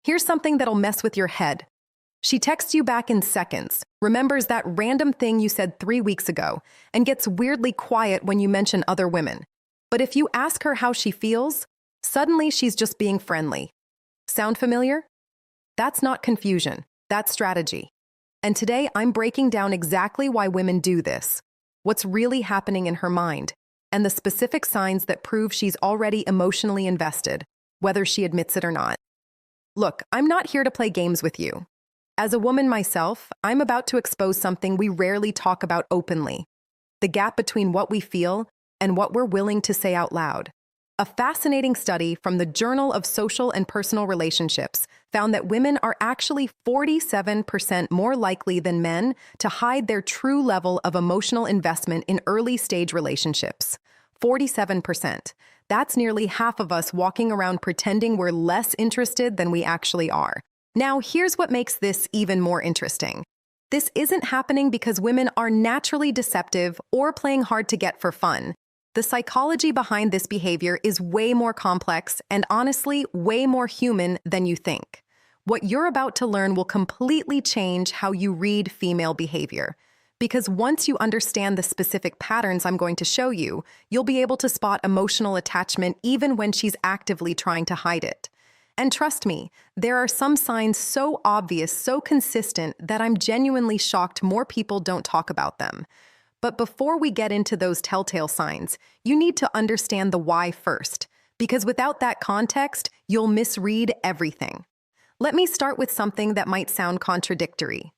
Here's something that'll mess with your head. She texts you back in seconds, remembers that random thing you said 3 weeks ago, and gets weirdly quiet when you mention other women. But if you ask her how she feels, suddenly she's just being friendly. Sound familiar? That's not confusion, that's strategy. And today I'm breaking down exactly why women do this, what's really happening in her mind, and the specific signs that prove she's already emotionally invested, whether she admits it or not. Look, I'm not here to play games with you. As a woman myself, I'm about to expose something we rarely talk about openly: the gap between what we feel and what we're willing to say out loud. A fascinating study from the Journal of Social and Personal Relationships found that women are actually 47% more likely than men to hide their true level of emotional investment in early-stage relationships. 47%. That's nearly half of us walking around pretending we're less interested than we actually are. Now, here's what makes this even more interesting. This isn't happening because women are naturally deceptive or playing hard to get for fun. The psychology behind this behavior is way more complex and honestly way more human than you think. What you're about to learn will completely change how you read female behavior. Because once you understand the specific patterns I'm going to show you, you'll be able to spot emotional attachment even when she's actively trying to hide it. And trust me, there are some signs so obvious, so consistent, that I'm genuinely shocked more people don't talk about them. But before we get into those telltale signs, you need to understand the why first, because without that context, you'll misread everything. Let me start with something that might sound contradictory.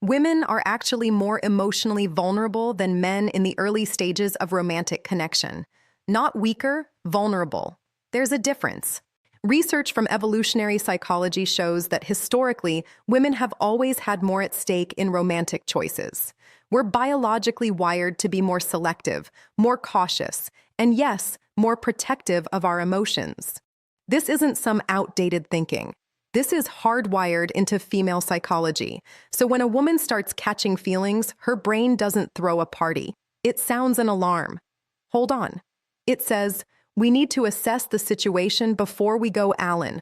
Women are actually more emotionally vulnerable than men in the early stages of romantic connection. Not weaker, vulnerable. There's a difference. Research from evolutionary psychology shows that historically, women have always had more at stake in romantic choices. We're biologically wired to be more selective, more cautious, and yes, more protective of our emotions. This isn't some outdated thinking. This is hardwired into female psychology. So when a woman starts catching feelings, her brain doesn't throw a party. It sounds an alarm. Hold on. It says, "We need to assess the situation before we go Allen."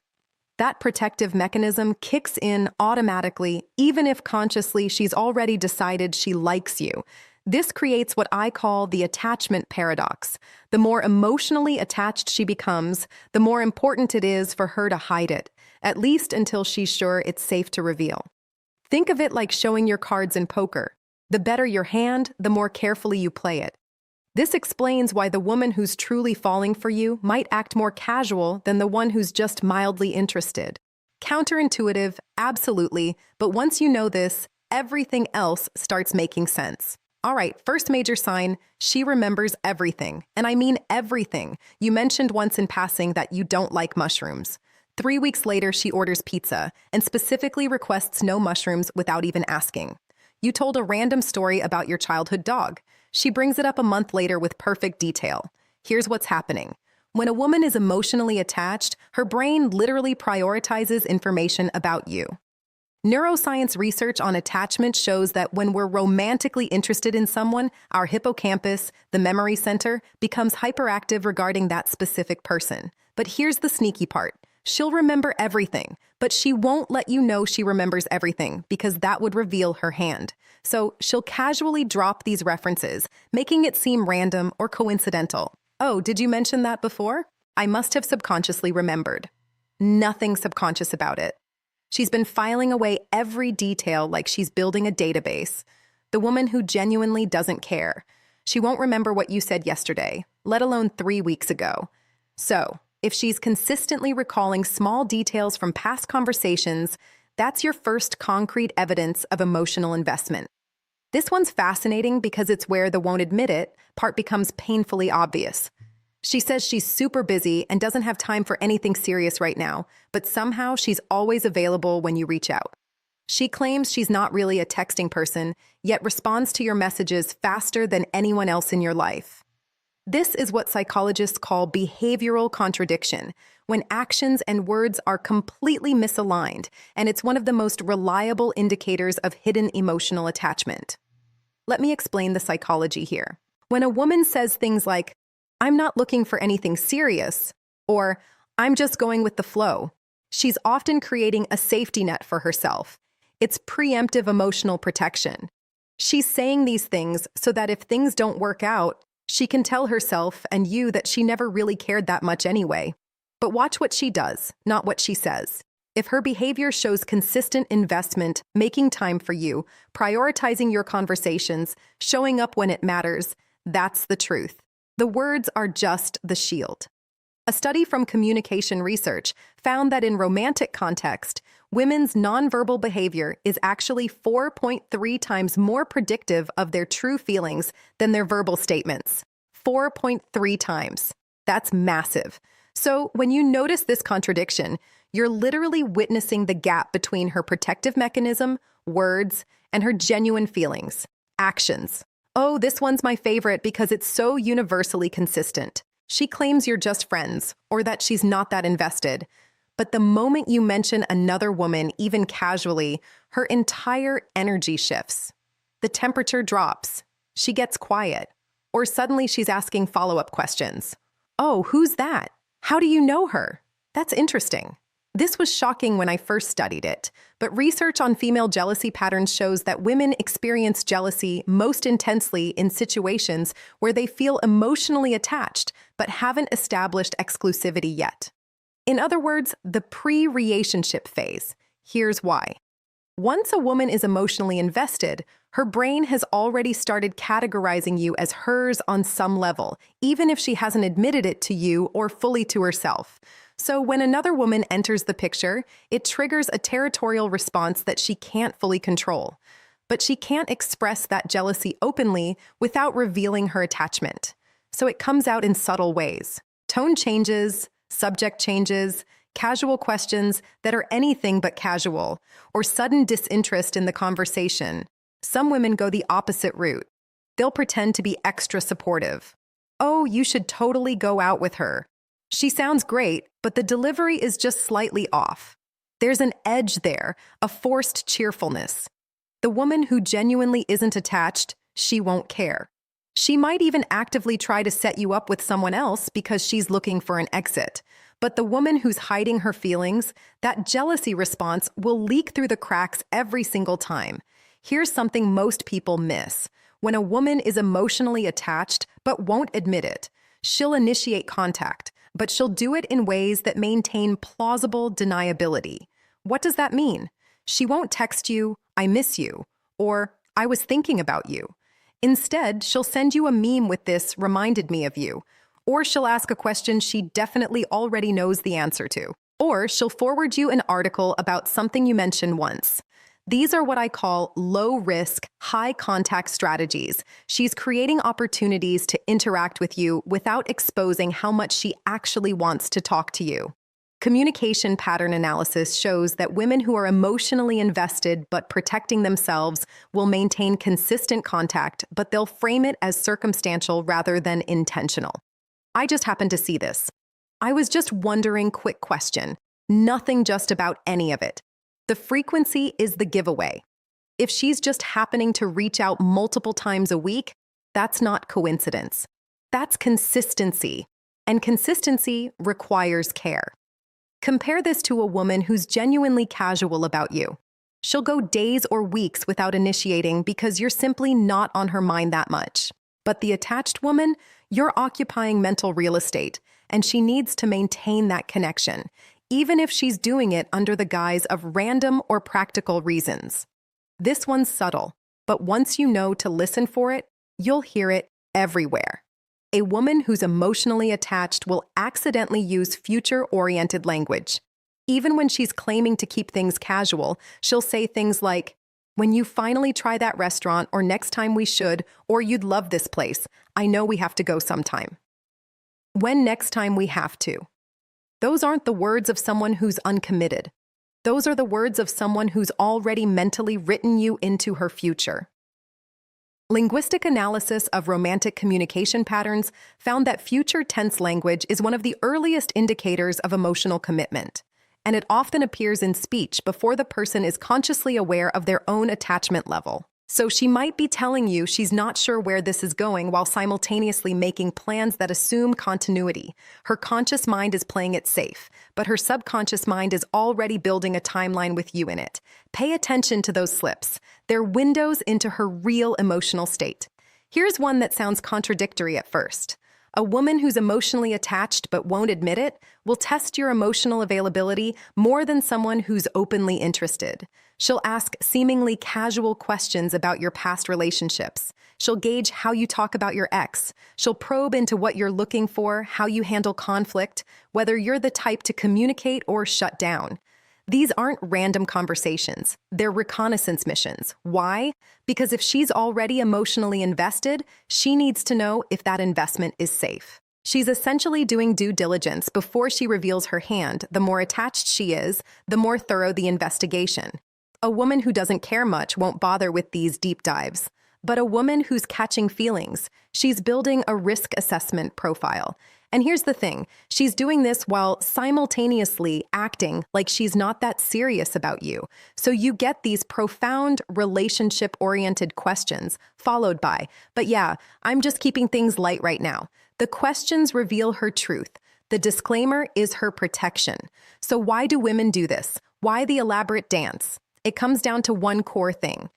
That protective mechanism kicks in automatically, even if consciously she's already decided she likes you. This creates what I call the attachment paradox. The more emotionally attached she becomes, the more important it is for her to hide it, at least until she's sure it's safe to reveal. Think of it like showing your cards in poker. The better your hand, the more carefully you play it. This explains why the woman who's truly falling for you might act more casual than the one who's just mildly interested. Counterintuitive, absolutely, but once you know this, everything else starts making sense. All right, first major sign, she remembers everything. And I mean everything. You mentioned once in passing that you don't like mushrooms. 3 weeks later, she orders pizza and specifically requests no mushrooms without even asking. You told a random story about your childhood dog. She brings it up a month later with perfect detail. Here's what's happening. When a woman is emotionally attached, her brain literally prioritizes information about you. Neuroscience research on attachment shows that when we're romantically interested in someone, our hippocampus, the memory center, becomes hyperactive regarding that specific person. But here's the sneaky part. She'll remember everything, but she won't let you know she remembers everything because that would reveal her hand. So she'll casually drop these references, making it seem random or coincidental. Oh, did you mention that before? I must have subconsciously remembered. Nothing subconscious about it. She's been filing away every detail like she's building a database. The woman who genuinely doesn't care. She won't remember what you said yesterday, let alone 3 weeks ago. So, if she's consistently recalling small details from past conversations, that's your first concrete evidence of emotional investment. This one's fascinating because it's where the "won't admit it" part becomes painfully obvious. She says she's super busy and doesn't have time for anything serious right now, but somehow she's always available when you reach out. She claims she's not really a texting person, yet responds to your messages faster than anyone else in your life. This is what psychologists call behavioral contradiction, when actions and words are completely misaligned, and it's one of the most reliable indicators of hidden emotional attachment. Let me explain the psychology here. When a woman says things like, "I'm not looking for anything serious," or "I'm just going with the flow," She's often creating a safety net for herself. It's preemptive emotional protection. She's saying these things so that if things don't work out, she can tell herself and you that she never really cared that much anyway. But watch what she does, not what she says. If her behavior shows consistent investment, making time for you, prioritizing your conversations, showing up when it matters, that's the truth. The words are just the shield. A study from Communication Research found that in romantic context, women's nonverbal behavior is actually 4.3 times more predictive of their true feelings than their verbal statements. 4.3 times. That's massive. So when you notice this contradiction, you're literally witnessing the gap between her protective mechanism, words, and her genuine feelings, actions. Oh, this one's my favorite because it's so universally consistent. She claims you're just friends, or that she's not that invested. But the moment you mention another woman, even casually, her entire energy shifts. The temperature drops. She gets quiet. Or suddenly she's asking follow-up questions. Oh, who's that? How do you know her? That's interesting. This was shocking when I first studied it, but research on female jealousy patterns shows that women experience jealousy most intensely in situations where they feel emotionally attached but haven't established exclusivity yet. In other words, the pre-relationship phase. Here's why. Once a woman is emotionally invested, her brain has already started categorizing you as hers on some level, even if she hasn't admitted it to you or fully to herself. So when another woman enters the picture, it triggers a territorial response that she can't fully control. But she can't express that jealousy openly without revealing her attachment. So it comes out in subtle ways. Tone changes, subject changes, casual questions that are anything but casual, or sudden disinterest in the conversation. Some women go the opposite route. They'll pretend to be extra supportive. Oh, you should totally go out with her. She sounds great, but the delivery is just slightly off. There's an edge there, a forced cheerfulness. The woman who genuinely isn't attached, she won't care. She might even actively try to set you up with someone else because she's looking for an exit. But the woman who's hiding her feelings, that jealousy response will leak through the cracks every single time. Here's something most people miss. When a woman is emotionally attached but won't admit it, she'll initiate contact, but she'll do it in ways that maintain plausible deniability. What does that mean? She won't text you, "I miss you," or "I was thinking about you." Instead, she'll send you a meme with this "reminded me of you," or she'll ask a question she definitely already knows the answer to, or she'll forward you an article about something you mentioned once. These are what I call low-risk, high-contact strategies. She's creating opportunities to interact with you without exposing how much she actually wants to talk to you. Communication pattern analysis shows that women who are emotionally invested but protecting themselves will maintain consistent contact, but they'll frame it as circumstantial rather than intentional. I just happened to see this. I was just wondering, quick question. Nothing just about any of it. The frequency is the giveaway. If she's just happening to reach out multiple times a week, that's not coincidence. That's consistency. And consistency requires care. Compare this to a woman who's genuinely casual about you. She'll go days or weeks without initiating because you're simply not on her mind that much. But the attached woman, you're occupying mental real estate, and she needs to maintain that connection, even if she's doing it under the guise of random or practical reasons. This one's subtle, but once you know to listen for it, you'll hear it everywhere. A woman who's emotionally attached will accidentally use future-oriented language. Even when she's claiming to keep things casual, she'll say things like, "When you finally try that restaurant," or "next time we should," or "you'd love this place. I know we have to go sometime." When next time we have to. Those aren't the words of someone who's uncommitted. Those are the words of someone who's already mentally written you into her future. Linguistic analysis of romantic communication patterns found that future tense language is one of the earliest indicators of emotional commitment, and it often appears in speech before the person is consciously aware of their own attachment level. So she might be telling you she's not sure where this is going while simultaneously making plans that assume continuity. Her conscious mind is playing it safe, but her subconscious mind is already building a timeline with you in it. Pay attention to those slips. They're windows into her real emotional state. Here's one that sounds contradictory at first. A woman who's emotionally attached but won't admit it will test your emotional availability more than someone who's openly interested. She'll ask seemingly casual questions about your past relationships. She'll gauge how you talk about your ex. She'll probe into what you're looking for, how you handle conflict, whether you're the type to communicate or shut down. These aren't random conversations. They're reconnaissance missions. Why? Because if she's already emotionally invested, she needs to know if that investment is safe. She's essentially doing due diligence before she reveals her hand. The more attached she is, the more thorough the investigation. A woman who doesn't care much won't bother with these deep dives. But a woman who's catching feelings, she's building a risk assessment profile. And here's the thing, she's doing this while simultaneously acting like she's not that serious about you. So you get these profound relationship-oriented questions, followed by, but yeah, I'm just keeping things light right now. The questions reveal her truth. The disclaimer is her protection. So why do women do this? Why the elaborate dance? It comes down to one core thing: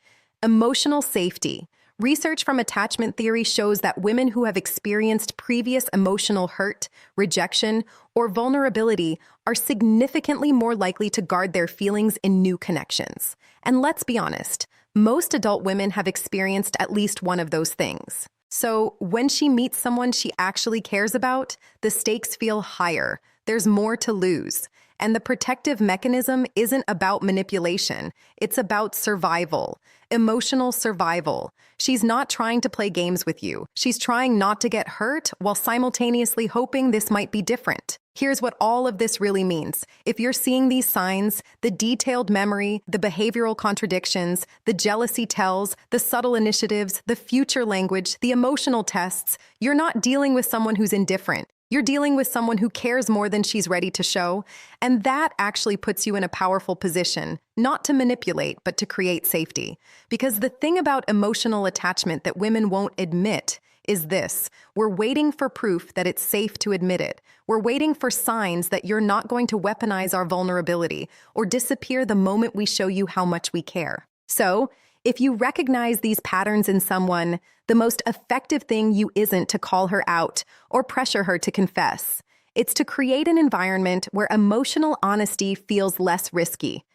emotional safety. Research from attachment theory shows that women who have experienced previous emotional hurt, rejection, or vulnerability are significantly more likely to guard their feelings in new connections. And let's be honest, most adult women have experienced at least one of those things. So when she meets someone she actually cares about, the stakes feel higher. There's more to lose. And the protective mechanism isn't about manipulation. It's about survival, emotional survival. She's not trying to play games with you. She's trying not to get hurt while simultaneously hoping this might be different. Here's what all of this really means. If you're seeing these signs, the detailed memory, the behavioral contradictions, the jealousy tells, the subtle initiatives, the future language, the emotional tests, you're not dealing with someone who's indifferent. You're dealing with someone who cares more than she's ready to show, and that actually puts you in a powerful position, not to manipulate, but to create safety. Because the thing about emotional attachment that women won't admit is this: we're waiting for proof that it's safe to admit it. We're waiting for signs that you're not going to weaponize our vulnerability or disappear the moment we show you how much we care. So, if you recognize these patterns in someone, the most effective thing you isn't to call her out or pressure her to confess. It's to create an environment where emotional honesty feels less risky.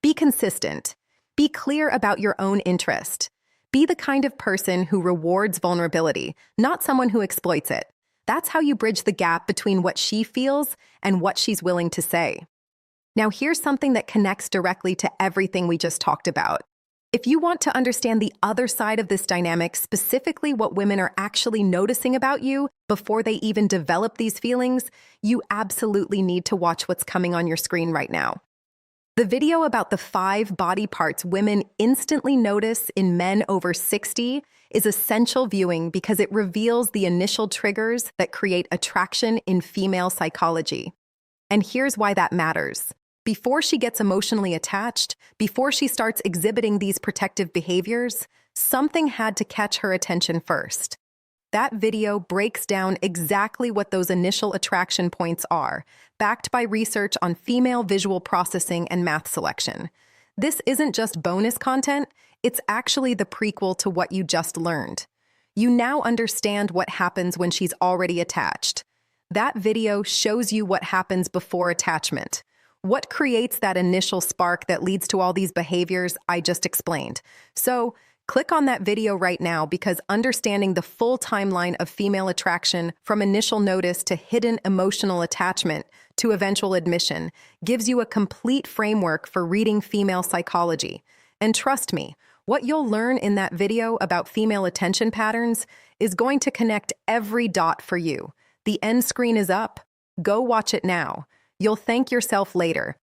Be consistent. Be clear about your own interest. Be the kind of person who rewards vulnerability, not someone who exploits it. That's how you bridge the gap between what she feels and what she's willing to say. Now, here's something that connects directly to everything we just talked about. If you want to understand the other side of this dynamic, specifically what women are actually noticing about you before they even develop these feelings, you absolutely need to watch what's coming on your screen right now. The video about the 5 body parts women instantly notice in men over 60 is essential viewing because it reveals the initial triggers that create attraction in female psychology. And here's why that matters. Before she gets emotionally attached, before she starts exhibiting these protective behaviors, something had to catch her attention first. That video breaks down exactly what those initial attraction points are, backed by research on female visual processing and math selection. This isn't just bonus content, it's actually the prequel to what you just learned. You now understand what happens when she's already attached. That video shows you what happens before attachment. What creates that initial spark that leads to all these behaviors I just explained? So, click on that video right now because understanding the full timeline of female attraction from initial notice to hidden emotional attachment to eventual admission gives you a complete framework for reading female psychology. And trust me, what you'll learn in that video about female attention patterns is going to connect every dot for you. The end screen is up. Go watch it now. You'll thank yourself later.